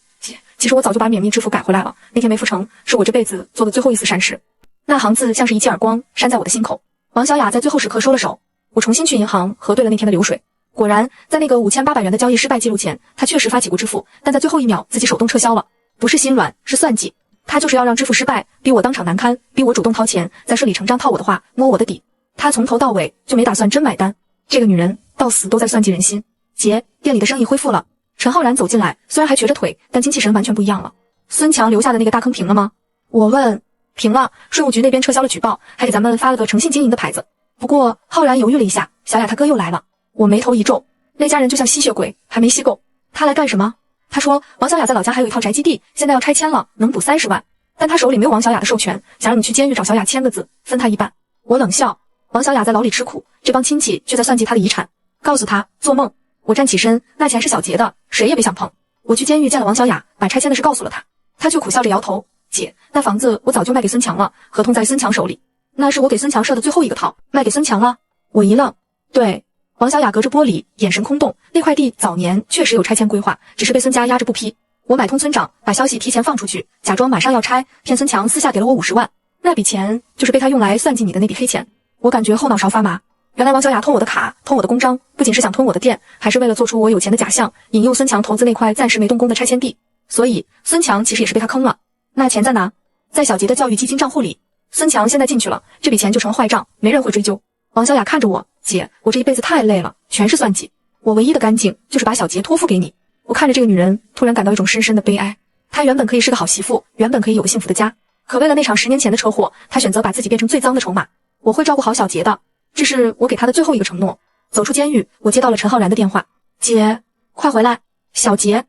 其实我早就把免密支付改回来了，那天没付成，是我这辈子做的最后一次善事。那行字像是一记耳光，扇在我的心口。王小雅在最后时刻收了手，我重新去银行核对了那天的流水，果然在那个5800元的交易失败记录前，他确实发起过支付，但在最后1秒自己手动撤销了。不是心软，是算计，他就是要让支付失败，逼我当场难堪，逼我主动掏钱，再顺理成章套我的话，摸我的底。他从头到尾就没打算真买单，这个女人到死都在算计人心。姐，店里的生意恢复了。陈浩然走进来，虽然还瘸着腿，但精气神完全不一样了。孙强留下的那个大坑平了吗？我问。平了，税务局那边撤销了举报，还给咱们发了个诚信经营的牌子。不过浩然犹豫了一下，小雅他哥又来了。我眉头一皱，那家人就像吸血鬼，还没吸够。他来干什么？他说王小雅在老家还有一套宅基地，现在要拆迁了，能补30万，但他手里没有王小雅的授权，想让你去监狱找小雅签个字，分他一半。我冷笑，王小雅在牢里吃苦，这帮亲戚却在算计他的遗产。告诉他做梦。我站起身，那钱是小杰的，谁也别想碰。我去监狱见了王小雅，把拆迁的事告诉了他，他却苦笑着摇头。姐，那房子我早就卖给孙强了，合同在孙强手里。那是我给孙强设的最后一个套，卖给孙强了。我一愣，对。王小雅隔着玻璃，眼神空洞。那块地早年确实有拆迁规划，只是被孙家压着不批。我买通村长，把消息提前放出去，假装马上要拆，骗孙强私下给了我50万。那笔钱就是被他用来算计你的那笔黑钱。我感觉后脑勺发麻。原来王小雅偷我的卡，偷我的公章，不仅是想吞我的店，还是为了做出我有钱的假象，引诱孙强投资那块暂时没动工的拆迁地。所以孙强其实也是被他坑了。那钱在哪？在小杰的教育基金账户里。孙强现在进去了，这笔钱就成坏账，没人会追究。王小雅看着我，姐，我这一辈子太累了，全是算计。我唯一的干净就是把小杰托付给你。我看着这个女人，突然感到一种深深的悲哀。她原本可以是个好媳妇，原本可以有个幸福的家，可为了那场10年前的车祸，她选择把自己变成最脏的筹码。我会照顾好小杰的，这是我给她的最后一个承诺。走出监狱，我接到了陈浩然的电话：姐，快回来，小杰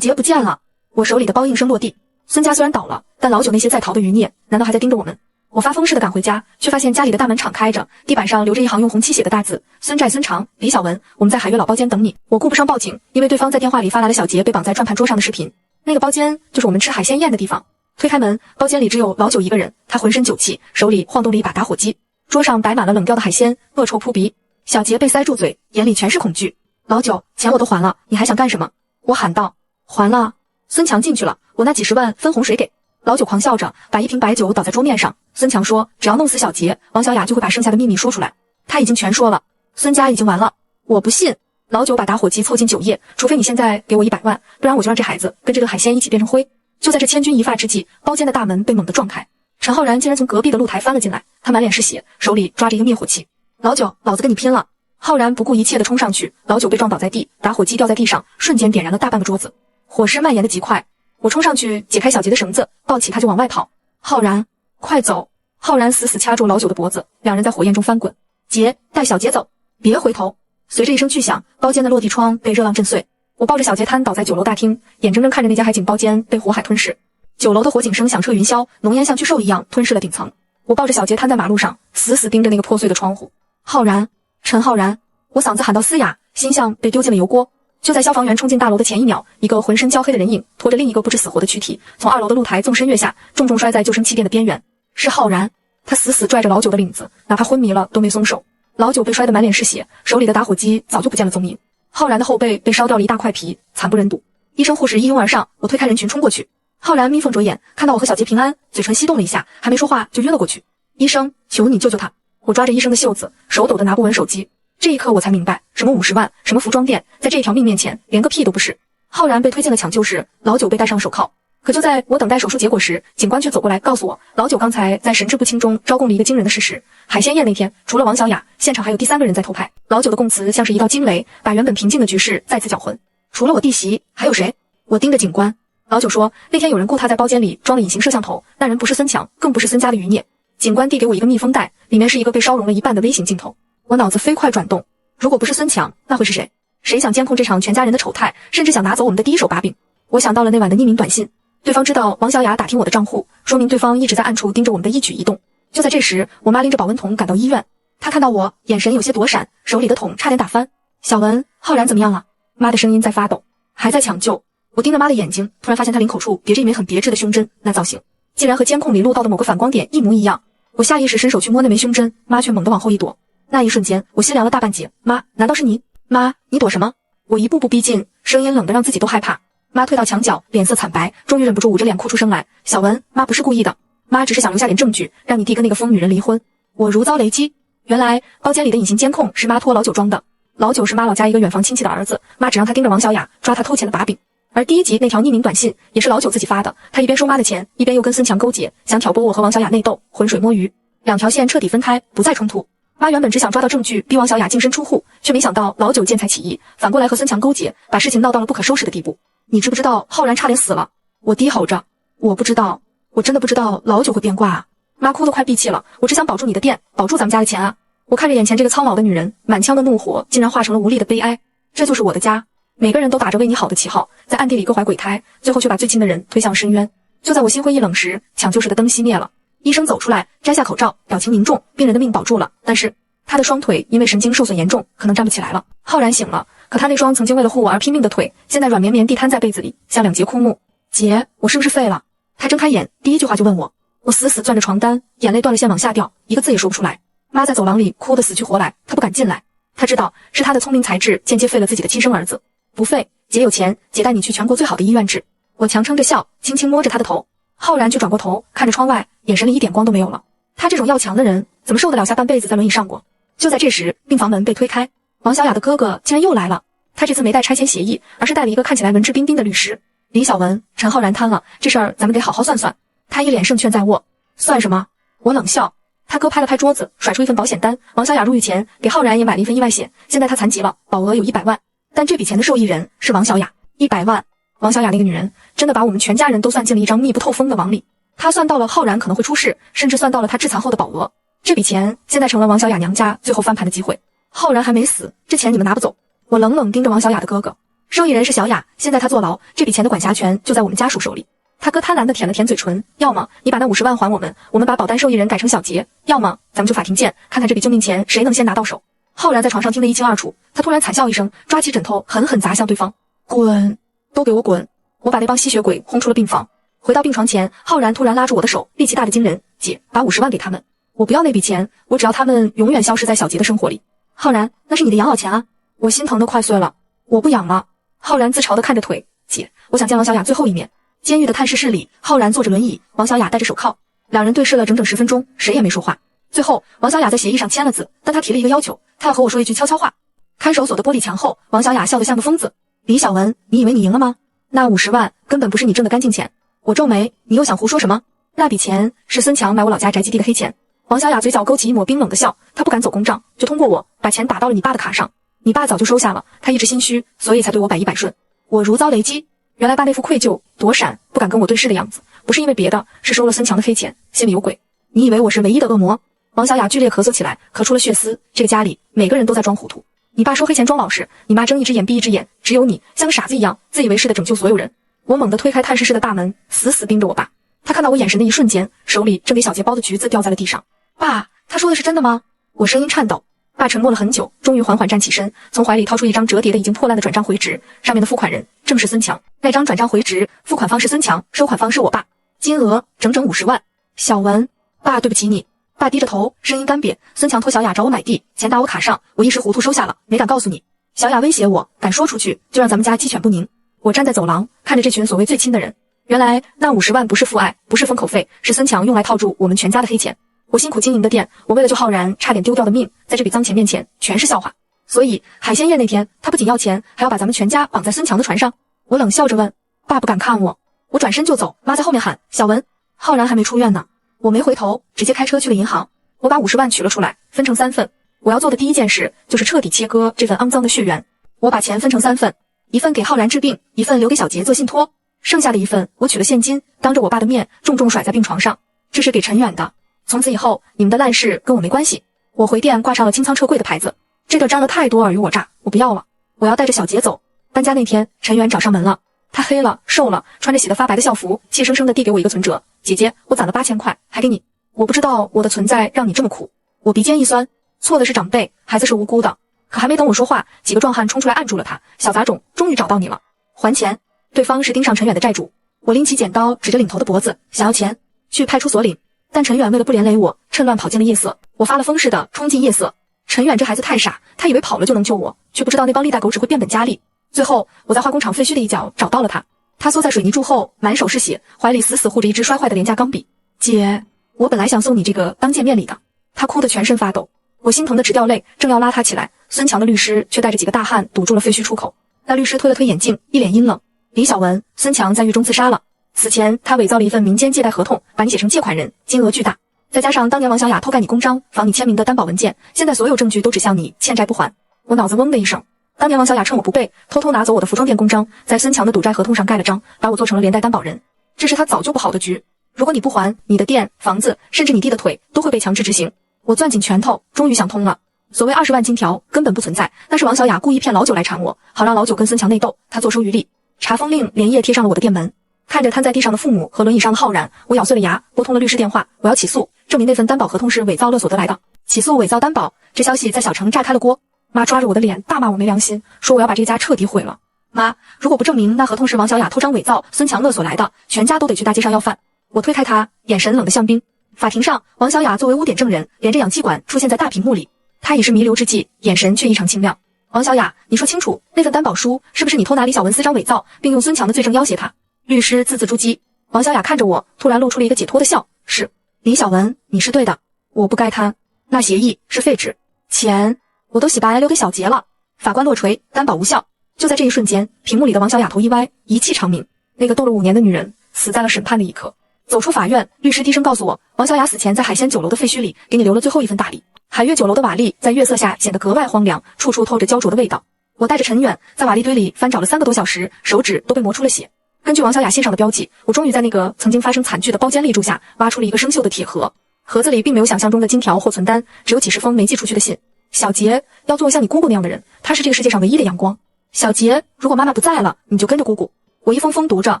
不见了。我手里的包应声落地。孙家虽然倒了，但老九那些在逃的余孽，难道还在盯着我们？我发疯似的赶回家，却发现家里的大门敞开着，地板上留着一行用红漆写的大字：孙寨孙长，李小文，我们在海悦老包间等你。我顾不上报警，因为对方在电话里发来了小杰被绑在转盘桌上的视频。那个包间就是我们吃海鲜宴的地方。推开门，包间里只有老九一个人，他浑身酒气，手里晃动了一把打火机，桌上摆满了冷掉的海鲜，恶臭扑鼻。小杰被塞住嘴，眼里全是恐惧。老九，钱我都还了，你还想干什么？我喊道。还了。孙强进去了，我那几10万分红谁给？老九狂笑着，把一瓶白酒倒在桌面上。孙强说，只要弄死小杰，王小雅就会把剩下的秘密说出来。他已经全说了，孙家已经完了。我不信。老九把打火机凑近酒液，除非你现在给我100万，不然我就让这孩子跟这个海鲜一起变成灰。就在这千钧一发之际，包间的大门被猛地撞开，陈浩然竟然从隔壁的露台翻了进来，他满脸是血，手里抓着一个灭火器。老九，老子跟你拼了！浩然不顾一切地冲上去，老九被撞倒在地，打火机掉在地上，瞬间点燃了大半个桌子。火势蔓延的极快，我冲上去解开小杰的绳子，抱起他就往外跑。浩然，快走！浩然死死掐住老九的脖子，两人在火焰中翻滚。杰，带小杰走，别回头！随着一声巨响，包间的落地窗被热浪震碎。我抱着小杰瘫倒在酒楼大厅，眼睁睁看着那家海景包间被火海吞噬。酒楼的火警声响彻云霄，浓烟像巨兽一样吞噬了顶层。我抱着小杰瘫在马路上，死死盯着那个破碎的窗户。浩然，陈浩然！我嗓子喊到嘶哑，心像被丢进了油锅。就在消防员冲进大楼的前一秒，一个浑身焦黑的人影拖着另一个不知死活的躯体，从2楼的露台纵身跃下，重重摔在救生气垫的边缘。是浩然，他死死拽着老九的领子，哪怕昏迷了都没松手。老九被摔得满脸是血，手里的打火机早就不见了踪影。浩然的后背被烧掉了一大块皮，惨不忍睹。医生护士一拥而上，我推开人群冲过去。浩然眯缝着眼，看到我和小杰平安，嘴唇翕动了一下，还没说话就晕了过去。医生，求你救救他！我抓着医生的袖子，手抖得拿不稳手机。这一刻我才明白，什么50万，什么服装店，在这一条命面前连个屁都不是。浩然被推进了抢救室，老九被戴上手铐。可就在我等待手术结果时，警官却走过来告诉我，老九刚才在神志不清中招供了一个惊人的事实：海鲜宴那天，除了王小雅，现场还有第3个人在偷拍。老九的供词像是一道惊雷，把原本平静的局势再次搅浑。除了我弟媳，还有谁？我盯着警官。老九说，那天有人雇他在包间里装了隐形摄像头，那人不是孙强，更不是孙家的余孽。警官递给我一个密封袋，里面是一个被烧融了一半的微型镜头。我脑子飞快转动，如果不是孙强，那会是谁？谁想监控这场全家人的丑态，甚至想拿走我们的第一手把柄？我想到了那晚的匿名短信，对方知道王小雅打听我的账户，说明对方一直在暗处盯着我们的一举一动。就在这时，我妈拎着保温桶赶到医院，她看到我，眼神有些躲闪，手里的桶差点打翻。小文，浩然怎么样了？妈的声音在发抖，还在抢救。我盯着妈的眼睛，突然发现她领口处别着一枚很别致的胸针，那造型竟然和监控里录到的某个反光点一模一样。我下意识伸手去摸那枚胸针，妈却猛地往后一躲。那一瞬间，我心凉了大半截。妈，难道是你？妈，你躲什么？我一步步逼近，声音冷得让自己都害怕。妈退到墙角，脸色惨白，终于忍不住捂着脸哭出声来。小文，妈不是故意的，妈只是想留下点证据，让你弟跟那个疯女人离婚。我如遭雷击。原来包间里的隐形监控是妈托老九装的。老九是妈老家一个远房亲戚的儿子，妈只让他盯着王小雅，抓他偷钱的把柄。而第一集那条匿名短信也是老九自己发的，他一边收妈的钱，一边又跟孙强勾结，想挑拨我和王小雅内斗，浑水摸鱼。两条线彻底分开，不再冲突。妈原本只想抓到证据逼王小雅净身出户，却没想到老九见财起意，反过来和孙强勾结，把事情闹到了不可收拾的地步。你知不知道浩然差点死了？我低吼着，我不知道，我真的不知道老九会变卦啊！妈哭得快闭气了，我只想保住你的店，保住咱们家的钱啊！我看着眼前这个苍老的女人，满腔的怒火竟然化成了无力的悲哀。这就是我的家，每个人都打着为你好的旗号，在暗地里各怀鬼胎，最后却把最亲的人推向深渊。就在我心灰意冷时，抢救室的灯熄灭了。医生走出来，摘下口罩，表情凝重，病人的命保住了，但是他的双腿因为神经受损严重，可能站不起来了。浩然醒了，可他那双曾经为了护我而拼命的腿，现在软绵绵地瘫在被子里，像两截枯木。姐，我是不是废了？他睁开眼，第一句话就问我。我死死攥着床单，眼泪断了线往下掉，一个字也说不出来。妈在走廊里哭得死去活来，她不敢进来。她知道是她的聪明才智间接废了自己的亲生儿子。不废，姐有钱，姐带你去全国最好的医院治。我强撑着笑，轻轻摸着他的头。浩然却转过头看着窗外，眼神里一点光都没有了。他这种要强的人，怎么受得了下半辈子在轮椅上过？就在这时，病房门被推开，王小雅的哥哥竟然又来了。他这次没带拆迁协议，而是带了一个看起来文质彬彬的律师。李小文，陈浩然瘫了，这事儿咱们得好好算算。他一脸胜券在握。算什么？我冷笑。他哥拍了拍桌子，甩出一份保险单。王小雅入狱前给浩然也买了一份意外险，现在他残疾了，保额有100万，但这笔钱的受益人是王小雅。100万。王小雅那个女人真的把我们全家人都算进了一张密不透风的网里。她算到了浩然可能会出事，甚至算到了他致残后的保额。这笔钱现在成了王小雅娘家最后翻盘的机会。浩然还没死，这钱你们拿不走。我冷冷盯着王小雅的哥哥，受益人是小雅，现在她坐牢，这笔钱的管辖权就在我们家属手里。他哥贪婪地舔了舔嘴唇，要么你把那50万还我们，我们把保单受益人改成小杰，要么咱们就法庭见，看看这笔救命钱谁能先拿到手。浩然在床上听得一清二楚，他突然惨笑一声，抓起枕头狠狠砸向对方。滚，都给我滚！我把那帮吸血鬼轰出了病房。回到病床前，浩然突然拉住我的手，力气大得惊人。姐，把50万给他们，我不要那笔钱，我只要他们永远消失在小杰的生活里。浩然，那是你的养老钱啊！我心疼得快碎了，我不养了。浩然自嘲地看着腿，姐，我想见王小雅最后一面。监狱的探视室里，浩然坐着轮椅，王小雅戴着手铐，两人对视了整整10分钟，谁也没说话。最后，王小雅在协议上签了字，但她提了一个要求，她要和我说一句悄悄话。看守所的玻璃墙后，王小雅笑得像个疯子。李小文，你以为你赢了吗？那50万根本不是你挣的干净钱。我皱眉，你又想胡说什么？那笔钱是孙强买我老家宅基地的黑钱。王小雅嘴角勾起一抹冰冷的笑，她不敢走公账，就通过我把钱打到了你爸的卡上。你爸早就收下了，他一直心虚，所以才对我百依百顺。我如遭雷击。原来爸那副愧疚、躲闪、不敢跟我对视的样子，不是因为别的，是收了孙强的黑钱，心里有鬼。你以为我是唯一的恶魔？王小雅剧烈咳嗽起来，咳出了血丝。这个家里每个人都在装糊涂。你爸收黑钱装老实，你妈睁一只眼闭一只眼，只有你像个傻子一样，自以为是的拯救所有人。我猛地推开探视室的大门，死死盯着我爸。他看到我眼神的一瞬间，手里正给小杰包的橘子掉在了地上。爸，他说的是真的吗？我声音颤抖。爸沉默了很久，终于缓缓站起身，从怀里掏出一张折叠的已经破烂的转账回执，上面的付款人正是孙强。那张转账回执，付款方是孙强，收款方是我爸，金额整整50万。小文，爸对不起你。爸低着头，声音干瘪。孙强托小雅找我买地，钱打我卡上，我一时糊涂收下了，没敢告诉你。小雅威胁我，敢说出去就让咱们家鸡犬不宁。我站在走廊，看着这群所谓最亲的人。原来那50万不是父爱，不是封口费，是孙强用来套住我们全家的黑钱。我辛苦经营的店，我为了救浩然差点丢掉的命，在这笔脏钱面前全是笑话。所以海鲜宴那天，他不仅要钱，还要把咱们全家绑在孙强的船上。我冷笑着问，爸不敢看我。我转身就走，妈在后面喊，小文，浩然还没出院呢。我没回头，直接开车去了银行。我把50万取了出来，分成3份。我要做的第一件事就是彻底切割这份肮脏的血缘。我把钱分成3份，一份给浩然治病，一份留给小杰做信托，剩下的一份我取了现金，当着我爸的面重重甩在病床上。这是给陈远的。从此以后，你们的烂事跟我没关系。我回店挂上了清仓撤柜的牌子，这个沾了太多尔虞我诈，我不要了。我要带着小杰走。搬家那天，陈远找上门了，他黑了，瘦了，穿着洗得发白的校服，怯生生地递给我一个存折。姐姐，我攒了8000块，还给你。我不知道我的存在让你这么苦。我鼻尖一酸，错的是长辈，孩子是无辜的。可还没等我说话，几个壮汉冲出来按住了他。小杂种，终于找到你了，还钱。对方是盯上陈远的债主。我拎起剪刀，指着领头的脖子，想要钱，去派出所领。但陈远为了不连累我，趁乱跑进了夜色。我发了疯似的冲进夜色。陈远这孩子太傻，他以为跑了就能救我，却不知道那帮历代狗只会变本加厉。最后，我在化工厂废墟的一角找到了他。他缩在水泥柱后，满手是血，怀里死死护着一支摔坏的廉价钢笔。姐，我本来想送你这个当见面礼的。他哭得全身发抖，我心疼得直掉泪，正要拉他起来，孙强的律师却带着几个大汉堵住了废墟出口。那律师推了推眼镜，一脸阴冷。李小文，孙强在狱中自杀了。此前他伪造了一份民间借贷合同，把你写成借款人，金额巨大。再加上当年王小雅偷盖你公章，仿你签名的担保文件，现在所有证据都指向你欠债不还。我脑子嗡的一声。当年王小雅趁我不备，偷偷拿走我的服装店公章，在孙强的赌债合同上盖了章，把我做成了连带担保人。这是他早就布好的局。如果你不还，你的店、房子，甚至你弟的腿，都会被强制执行。我攥紧拳头，终于想通了。所谓20万金条根本不存在，那是王小雅故意骗老九来缠我，好让老九跟孙强内斗，他坐收渔利。查封令连夜贴上了我的店门。看着瘫在地上的父母和轮椅上的浩然，我咬碎了牙，拨通了律师电话。我要起诉，证明那份担保合同是伪造勒索得来的。起诉伪造担保，这消息在小城炸开了锅。妈抓着我的脸大骂我没良心，说我要把这个家彻底毁了。妈，如果不证明那合同是王小雅偷章伪造，孙强勒索来的，全家都得去大街上要饭。我推开他，眼神冷得像冰。法庭上，王小雅作为污点证人，连着氧气管出现在大屏幕里。她已是弥留之际，眼神却异常清亮。王小雅，你说清楚，那份担保书是不是你偷拿李小文私章伪造，并用孙强的罪证要挟他？律师字字珠玑。王小雅看着我，突然露出了一个解脱的笑。是，李小文，你是对的，我不该贪。那协议是废纸，钱我都洗白留给小杰了。法官落锤，担保无效。就在这一瞬间，屏幕里的王小雅头一歪，一气长鸣。那个斗了5年的女人，死在了审判的一刻。走出法院，律师低声告诉我，王小雅死前在海鲜酒楼的废墟里给你留了最后一份大礼。海悦酒楼的瓦砾在月色下显得格外荒凉，处处透着焦灼的味道。我带着陈远在瓦砾堆里翻找了3个多小时，手指都被磨出了血。根据王小雅信上的标记，我终于在那个曾经发生惨剧的包间立柱下挖出了一个生锈的铁盒。盒子里并没有想象中的金条或存单，只有几十封没寄出去的信。小杰要做像你姑姑那样的人，她是这个世界上唯一的阳光。小杰，如果妈妈不在了，你就跟着姑姑。我一封封读着，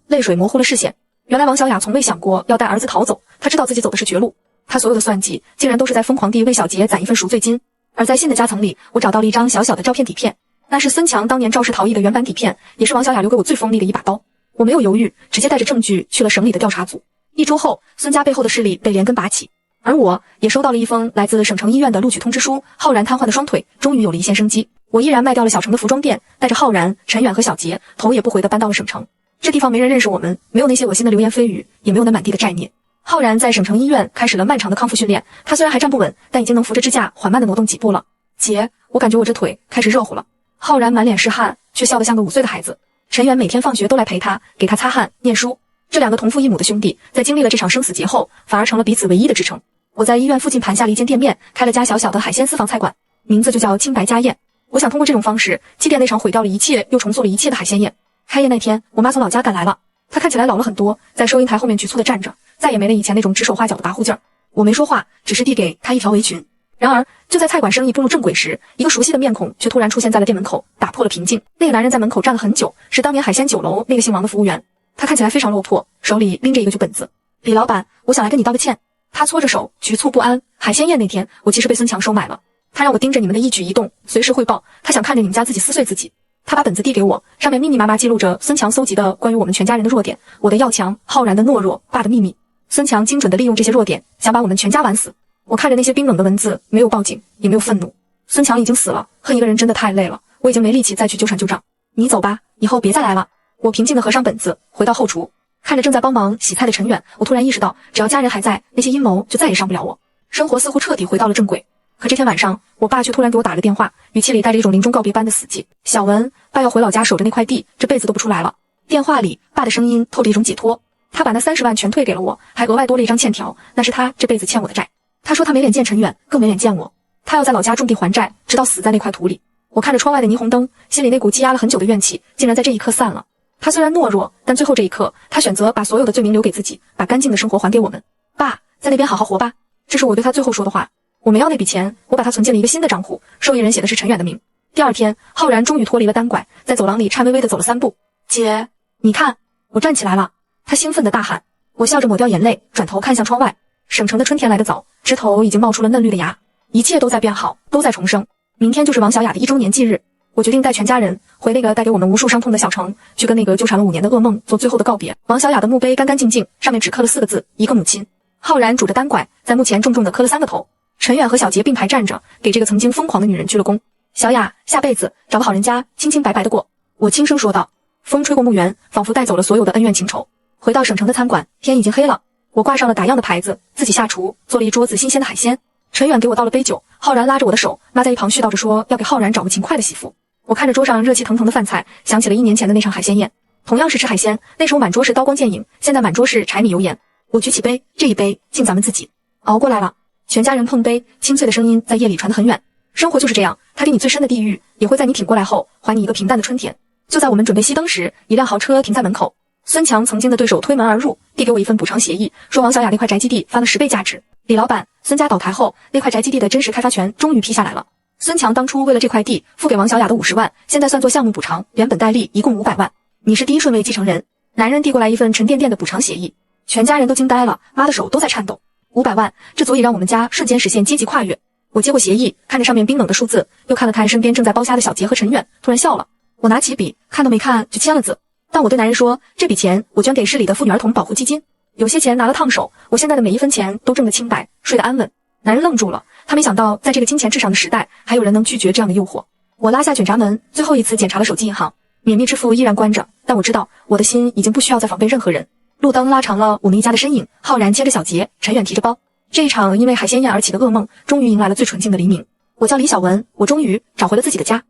泪水模糊了视线。原来王小雅从未想过要带儿子逃走，她知道自己走的是绝路。她所有的算计，竟然都是在疯狂地为小杰攒一份赎罪金。而在信的夹层里，我找到了一张小小的照片底片，那是孙强当年肇事逃逸的原版底片，也是王小雅留给我最锋利的一把刀。我没有犹豫，直接带着证据去了省里的调查组。1周后，孙家背后的势力被连根拔起，而我也收到了一封来自省城医院的录取通知书。浩然瘫痪的双腿终于有了一线生机。我依然卖掉了小城的服装店，带着浩然、陈远和小杰，头也不回地搬到了省城。这地方没人认识我们，没有那些恶心的流言蜚语，也没有那满地的债孽。浩然在省城医院开始了漫长的康复训练，他虽然还站不稳，但已经能扶着支架缓慢地挪动几步了。姐，我感觉我这腿开始热乎了。浩然满脸是汗，却笑得像个5岁的孩子。陈远每天放学都来陪他，给他擦汗、念书。这2个同父异母的兄弟，在经历了这场生死劫后，反而成了彼此唯一的支撑。我在医院附近盘下了一间店面，开了家小小的海鲜私房菜馆，名字就叫清白家宴。我想通过这种方式，祭奠那场毁掉了一切又重塑了一切的海鲜宴。开业那天，我妈从老家赶来了，她看起来老了很多，在收银台后面局促地站着，再也没了以前那种指手画脚的跋扈劲儿。我没说话，只是递给她一条围裙。然而，就在菜馆生意步入正轨时，一个熟悉的面孔却突然出现在了店门口，打破了平静。那个男人在门口站了很久，是当年海鲜酒楼那个姓王的服务员。他看起来非常落魄，手里拎着一个旧本子。李老板，我想来跟你道个歉。他搓着手，局促不安。海鲜宴那天，我其实被孙强收买了。他让我盯着你们的一举一动，随时汇报。他想看着你们家自己撕碎自己。他把本子递给我，上面密密麻麻记录着孙强搜集的关于我们全家人的弱点：我的要强，浩然的懦弱，爸的秘密。孙强精准地利用这些弱点，想把我们全家玩死。我看着那些冰冷的文字，没有报警，也没有愤怒。孙强已经死了，恨一个人真的太累了，我已经没力气再去纠缠旧账。你走吧，以后别再来了。我平静地合上本子，回到后厨，看着正在帮忙洗菜的陈远，我突然意识到，只要家人还在，那些阴谋就再也伤不了我。生活似乎彻底回到了正轨。可这天晚上，我爸却突然给我打了个电话，语气里带着一种临终告别般的死寂。小文，爸要回老家守着那块地，这辈子都不出来了。电话里，爸的声音透着一种解脱。他把那30万全退给了我，还额外多了一张欠条，那是他这辈子欠我的债。他说他没脸见陈远，更没脸见我。他要在老家种地还债，直到死在那块土里。我看着窗外的霓虹灯，心里那股积压了很久的怨气，竟然在这一刻散了。他虽然懦弱，但最后这一刻，他选择把所有的罪名留给自己，把干净的生活还给我们。爸，在那边好好活吧。这是我对他最后说的话。我没要那笔钱，我把它存进了一个新的账户，受益人写的是陈远的名。第二天，浩然终于脱离了单拐，在走廊里颤巍巍地走了3步。姐，你看，我站起来了！他兴奋地大喊。我笑着抹掉眼泪，转头看向窗外。省城的春天来得早，枝头已经冒出了嫩绿的芽，一切都在变好，都在重生。明天就是王小雅的1周年忌日，我决定带全家人回那个带给我们无数伤痛的小城，去跟那个纠缠了5年的噩梦做最后的告别。王小雅的墓碑干干净净，上面只刻了4个字：一个母亲。浩然拄着单拐，在墓前重重地磕了3个头。陈远和小杰并排站着，给这个曾经疯狂的女人鞠了躬。小雅，下辈子找个好人家，清清白白的过。我轻声说道。风吹过墓园，仿佛带走了所有的恩怨情仇。回到省城的餐馆，天已经黑了。我挂上了打烊的牌子，自己下厨，做了一桌子新鲜的海鲜。陈远给我倒了杯酒，浩然拉着我的手，妈在一旁絮叨着说要给浩然找个勤快的媳妇。我看着桌上热气腾腾的饭菜，想起了1年前的那场海鲜宴。同样是吃海鲜，那时候满桌是刀光剑影，现在满桌是柴米油盐。我举起杯，这一杯敬咱们自己，熬过来了。全家人碰杯，清脆的声音在夜里传得很远。生活就是这样，它给你最深的地狱，也会在你挺过来后还你一个平淡的春天。就在我们准备熄灯时，一辆豪车停在门口。孙强曾经的对手推门而入，递给我一份补偿协议，说王小雅那块宅基地翻了10倍价值。李老板，孙家倒台后，那块宅基地的真实开发权终于批下来了。孙强当初为了这块地付给王小雅的50万，现在算作项目补偿，原本带利一共500万。你是第1顺位继承人。男人递过来一份沉甸甸的补偿协议，全家人都惊呆了，妈的手都在颤抖。500万，这足以让我们家瞬间实现阶级跨越。我接过协议，看着上面冰冷的数字，又看了看身边正在剥虾的小杰和陈远，突然笑了。我拿起笔，看都没看就签了字。但我对男人说，这笔钱我捐给市里的妇女儿童保护基金，有些钱拿了烫手，我现在的每1分钱都挣得清白，睡得安稳。男人愣住了，他没想到在这个金钱至上的时代，还有人能拒绝这样的诱惑。我拉下卷闸门，最后一次检查了手机银行，免密支付依然关着，但我知道我的心已经不需要再防备任何人。路灯拉长了我们一家的身影，浩然牵着小杰，陈远提着包。这一场因为海鲜宴而起的噩梦，终于迎来了最纯净的黎明。我叫李小文，我终于找回了自己的家。